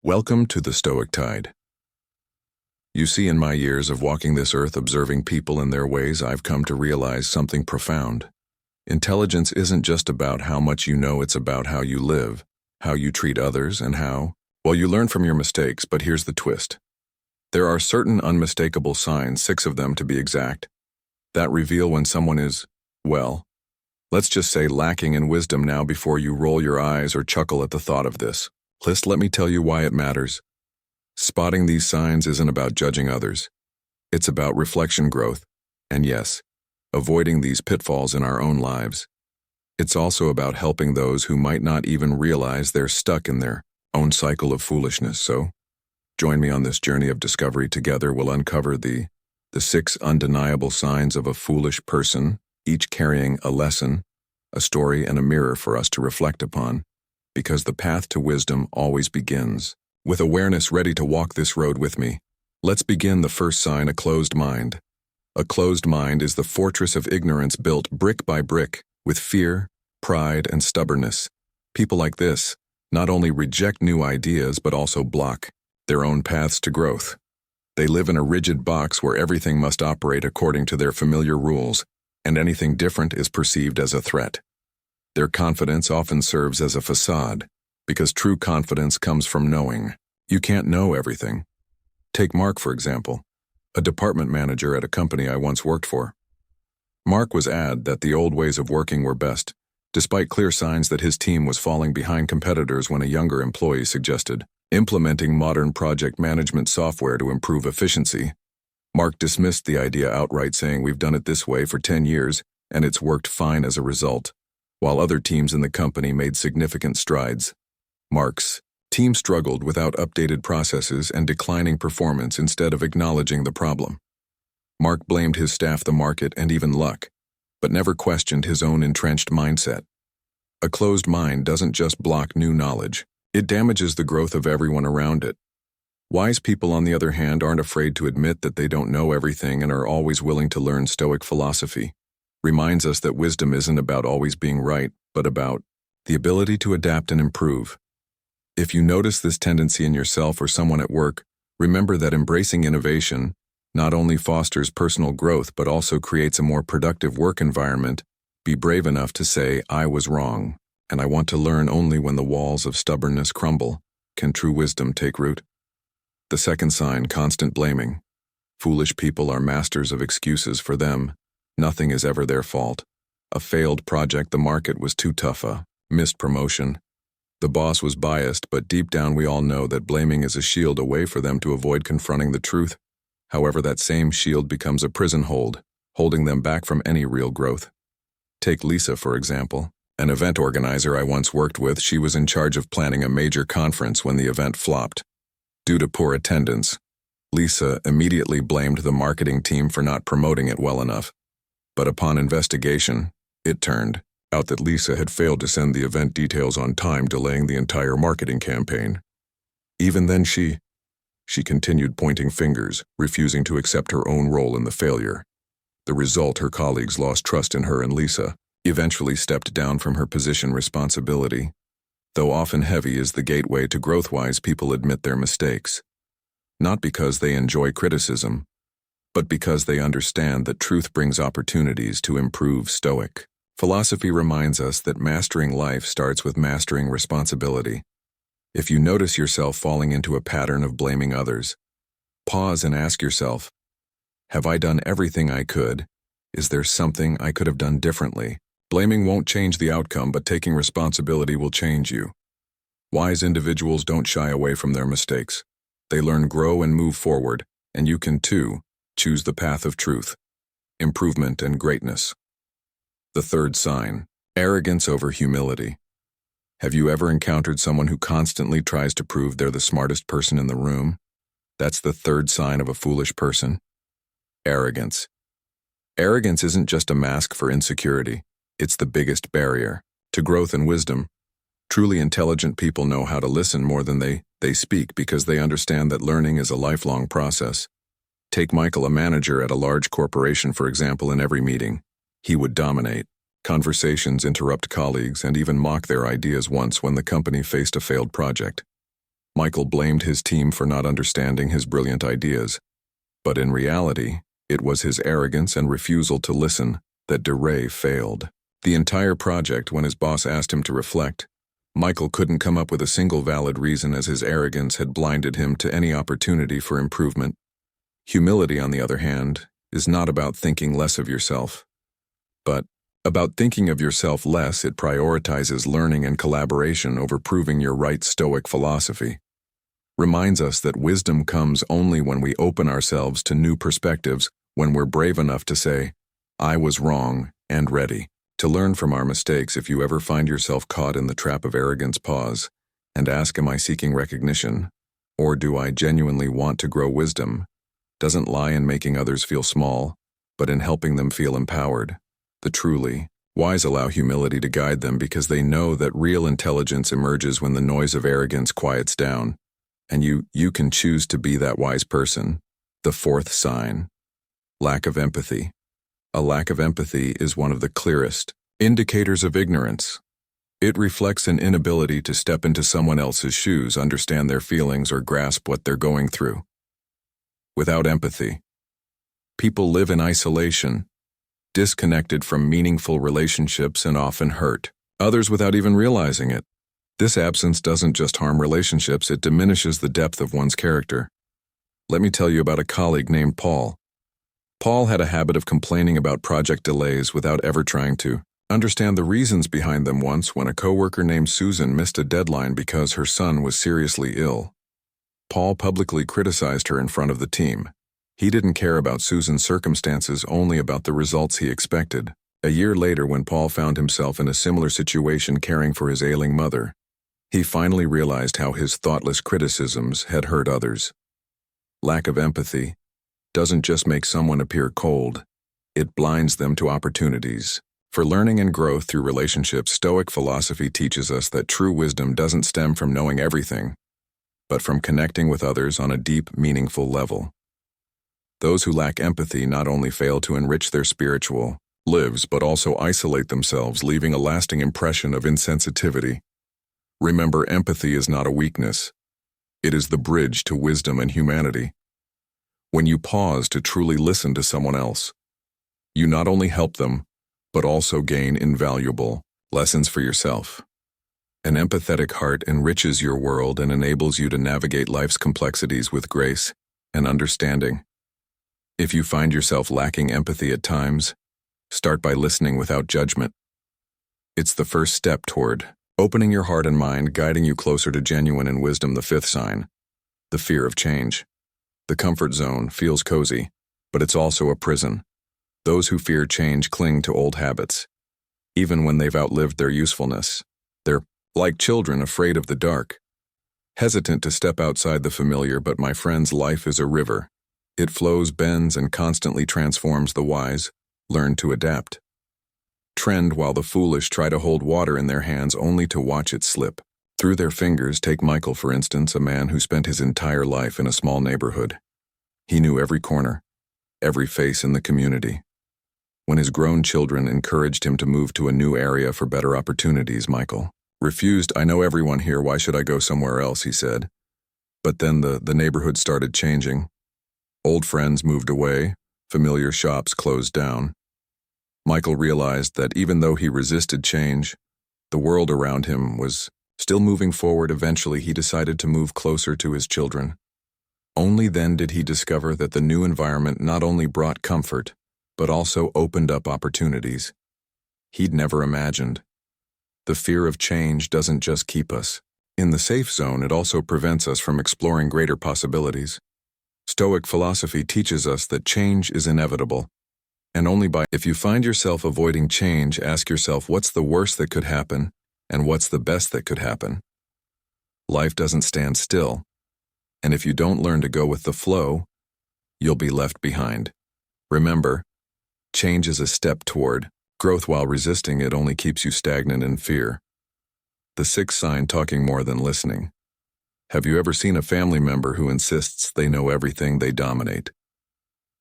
Welcome to the Stoic Tide. You see, in my years of walking this earth observing people and their ways, I've come to realize something profound. Intelligence isn't just about how much you know, it's about how you live, how you treat others, and how, well, you learn from your mistakes, but here's the twist. There are certain unmistakable signs, 6 of them to be exact, that reveal when someone is, well, let's just say lacking in wisdom. Now, before you roll your eyes or chuckle at the thought of this list, let me tell you why it matters. Spotting these signs isn't about judging others. It's about reflection, growth, and yes, avoiding these pitfalls in our own lives. It's also about helping those who might not even realize they're stuck in their own cycle of foolishness. So, join me on this journey of discovery. Together we'll uncover the 6 undeniable signs of a foolish person, each carrying a lesson, a story, and a mirror for us to reflect upon, because the path to wisdom always begins with awareness. Ready to walk this road with me? Let's begin. The first sign: a closed mind. A closed mind is the fortress of ignorance built brick by brick with fear, pride, and stubbornness. People like this not only reject new ideas but also block their own paths to growth. They live in a rigid box where everything must operate according to their familiar rules, and anything different is perceived as a threat. Their confidence often serves as a facade, because true confidence comes from knowing. You can't know everything. Take Mark, for example, a department manager at a company I once worked for. Mark was adamant that the old ways of working were best, despite clear signs that his team was falling behind competitors. When a younger employee suggested implementing modern project management software to improve efficiency, Mark dismissed the idea outright, saying, "We've done it this way for 10 years, and it's worked fine as a result." While other teams in the company made significant strides, Mark's team struggled without updated processes and declining performance. Instead of acknowledging the problem, Mark blamed his staff, the market, and even luck, but never questioned his own entrenched mindset. A closed mind doesn't just block new knowledge, it damages the growth of everyone around it. Wise people, on the other hand, aren't afraid to admit that they don't know everything and are always willing to learn. Stoic philosophy reminds us that wisdom isn't about always being right, but about the ability to adapt and improve. If you notice this tendency in yourself or someone at work, remember that embracing innovation not only fosters personal growth but also creates a more productive work environment. Be brave enough to say, "I was wrong, and I want to learn." Only when the walls of stubbornness crumble can true wisdom take root. The second sign: constant blaming. Foolish people are masters of excuses. For them, nothing is ever their fault. A failed project, the market was too tough, a missed promotion, the boss was biased, but deep down we all know that blaming is a shield, a way for them to avoid confronting the truth. However, that same shield becomes a prison hold, holding them back from any real growth. Take Lisa, for example, an event organizer I once worked with. She was in charge of planning a major conference when the event flopped due to poor attendance. Lisa immediately blamed the marketing team for not promoting it well enough. But upon investigation, it turned out that Lisa had failed to send the event details on time, delaying the entire marketing campaign. Even then she continued pointing fingers, refusing to accept her own role in the failure. The result: her colleagues lost trust in her, and Lisa eventually stepped down from her position. Responsibility, though often heavy, is the gateway to growth. Wise people admit their mistakes, not because they enjoy criticism, but because they understand that truth brings opportunities to improve. Stoic philosophy reminds us that mastering life starts with mastering responsibility. If you notice yourself falling into a pattern of blaming others, pause and ask yourself, have I done everything I could? Is there something I could have done differently? Blaming won't change the outcome, but taking responsibility will change you. Wise individuals don't shy away from their mistakes. They learn, grow, and move forward, and you can too. Choose the path of truth, improvement, and greatness. The third sign: arrogance over humility. Have you ever encountered someone who constantly tries to prove they're the smartest person in the room? That's the third sign of a foolish person. Arrogance. Arrogance isn't just a mask for insecurity, it's the biggest barrier to growth and wisdom. Truly intelligent people know how to listen more than they speak, because they understand that learning is a lifelong process. Take Michael, a manager at a large corporation, for example. In every meeting, he would dominate conversations, interrupt colleagues, and even mock their ideas. Once, when the company faced a failed project, Michael blamed his team for not understanding his brilliant ideas, but in reality, it was his arrogance and refusal to listen that DeRay failed. The entire project, when his boss asked him to reflect, Michael couldn't come up with a single valid reason, as his arrogance had blinded him to any opportunity for improvement. Humility, on the other hand, is not about thinking less of yourself, but about thinking of yourself less. It prioritizes learning and collaboration over proving you're right. Stoic philosophy reminds us that wisdom comes only when we open ourselves to new perspectives, when we're brave enough to say, "I was wrong," and ready to learn from our mistakes. If you ever find yourself caught in the trap of arrogance, pause and ask, am I seeking recognition, or do I genuinely want to grow? Wisdom doesn't lie in making others feel small, but in helping them feel empowered. The truly wise allow humility to guide them because they know that real intelligence emerges when the noise of arrogance quiets down, and you can choose to be that wise person. The fourth sign: lack of empathy. A lack of empathy is one of the clearest indicators of ignorance. It reflects an inability to step into someone else's shoes, understand their feelings, or grasp what they're going through. Without empathy, people live in isolation, disconnected from meaningful relationships, and often hurt others without even realizing it. This absence doesn't just harm relationships, it diminishes the depth of one's character. Let me tell you about a colleague named Paul. Paul had a habit of complaining about project delays without ever trying to understand the reasons behind them. Once, when a coworker named Susan missed a deadline because her son was seriously ill, Paul publicly criticized her in front of the team. He didn't care about Susan's circumstances, only about the results he expected. A year later, when Paul found himself in a similar situation caring for his ailing mother, he finally realized how his thoughtless criticisms had hurt others. Lack of empathy doesn't just make someone appear cold, it blinds them to opportunities for learning and growth through relationships. Stoic philosophy teaches us that true wisdom doesn't stem from knowing everything, but from connecting with others on a deep, meaningful level. Those who lack empathy not only fail to enrich their spiritual lives, but also isolate themselves, leaving a lasting impression of insensitivity. Remember, empathy is not a weakness. It is the bridge to wisdom and humanity. When you pause to truly listen to someone else, you not only help them, but also gain invaluable lessons for yourself. An empathetic heart enriches your world and enables you to navigate life's complexities with grace and understanding. If you find yourself lacking empathy at times, start by listening without judgment. It's the first step toward opening your heart and mind, guiding you closer to genuine and wisdom. The fifth sign: the fear of change. The comfort zone feels cozy, but it's also a prison. Those who fear change cling to old habits, even when they've outlived their usefulness. They're like children afraid of the dark, hesitant to step outside the familiar. But my friends, life is a river. It flows, bends, and constantly transforms. The wise learn to adapt. Trend while the foolish try to hold water in their hands only to watch it slip through their fingers. Take Michael, for instance, a man who spent his entire life in a small neighborhood. He knew every corner, every face in the community. When his grown children encouraged him to move to a new area for better opportunities, Michael refused. "I know everyone here, why should I go somewhere else?" he said. But then the neighborhood started changing. Old friends moved away, familiar shops closed down. Michael realized that even though he resisted change, the world around him was still moving forward. Eventually, he decided to move closer to his children. Only then did he discover that the new environment not only brought comfort, but also opened up opportunities he'd never imagined. The fear of change doesn't just keep us in the safe zone, it also prevents us from exploring greater possibilities. Stoic philosophy teaches us that change is inevitable, and only by. If you find yourself avoiding change, ask yourself, what's the worst that could happen, and what's the best that could happen? Life doesn't stand still, and if you don't learn to go with the flow, you'll be left behind. Remember, change is a step toward growth. While resisting it only keeps you stagnant in fear. The sixth sign: talking more than listening. Have you ever seen a family member who insists they know everything? They dominate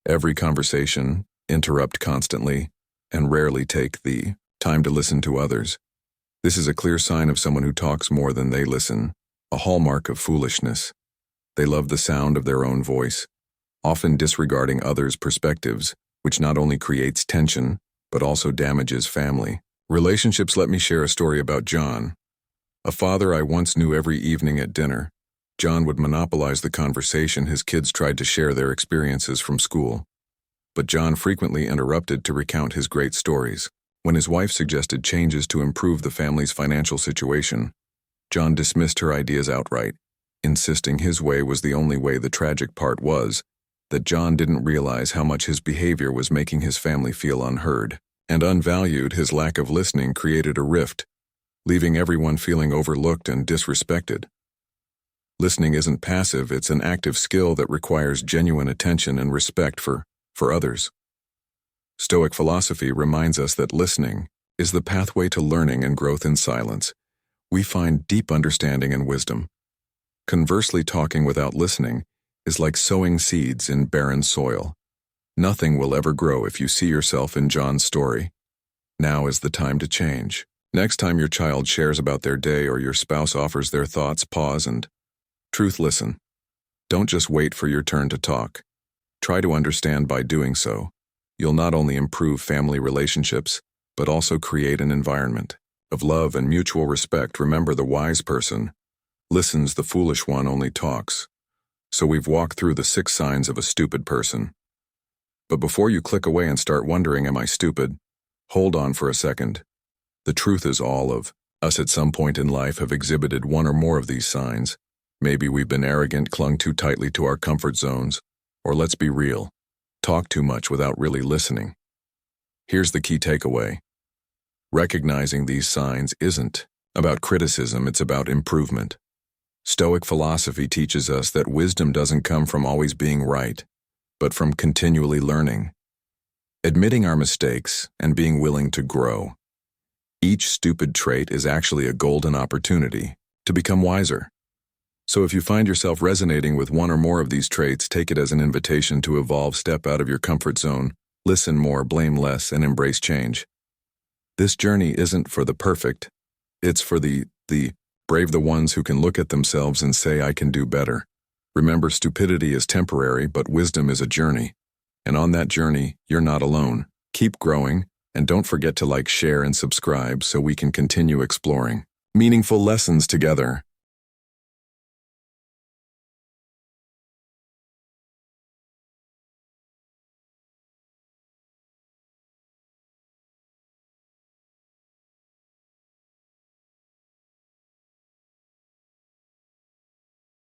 every conversation, interrupt constantly, and rarely take the time to listen to others. This is a clear sign of someone who talks more than they listen. a hallmark of foolishness. They love the sound of their own voice, often disregarding others' perspectives, which not only creates tension, but also damages family relationships. Let me share a story about John, a father I once knew. Every evening at dinner, John would monopolize the conversation. His kids tried to share their experiences from school, but John frequently interrupted to recount his great stories. When his wife suggested changes to improve the family's financial situation, John dismissed her ideas outright, insisting his way was the only way. The tragic part was that John didn't realize how much his behavior was making his family feel unheard and unvalued. His lack of listening created a rift, leaving everyone feeling overlooked and disrespected. Listening isn't passive, it's an active skill that requires genuine attention and respect for others. Stoic philosophy reminds us that listening is the pathway to learning and growth. In silence, we find deep understanding and wisdom. Conversely, talking without listening is like sowing seeds in barren soil. Nothing will ever grow. If you see yourself in John's story, now is the time to change. Next time your child shares about their day or your spouse offers their thoughts, pause and listen. Don't just wait for your turn to talk. Try to understand. By doing so, you'll not only improve family relationships, but also create an environment of love and mutual respect. Remember, the wise person listens, the foolish one only talks. So we've walked through the 6 signs of a stupid person. But before you click away and start wondering, am I stupid? Hold on for a second. The truth is, all of us at some point in life have exhibited one or more of these signs. Maybe we've been arrogant, clung too tightly to our comfort zones, or let's be real, talk too much without really listening. Here's the key takeaway. Recognizing these signs isn't about criticism, it's about improvement. Stoic philosophy teaches us that wisdom doesn't come from always being right, but from continually learning, admitting our mistakes, and being willing to grow. Each stupid trait is actually a golden opportunity to become wiser. So if you find yourself resonating with one or more of these traits, take it as an invitation to evolve. Step out of your comfort zone, listen more, blame less, and embrace change. This journey isn't for the perfect, it's for the brave, the ones who can look at themselves and say, I can do better. Remember, stupidity is temporary, but wisdom is a journey. And on that journey, you're not alone. Keep growing, and don't forget to like, share, and subscribe so we can continue exploring meaningful lessons together.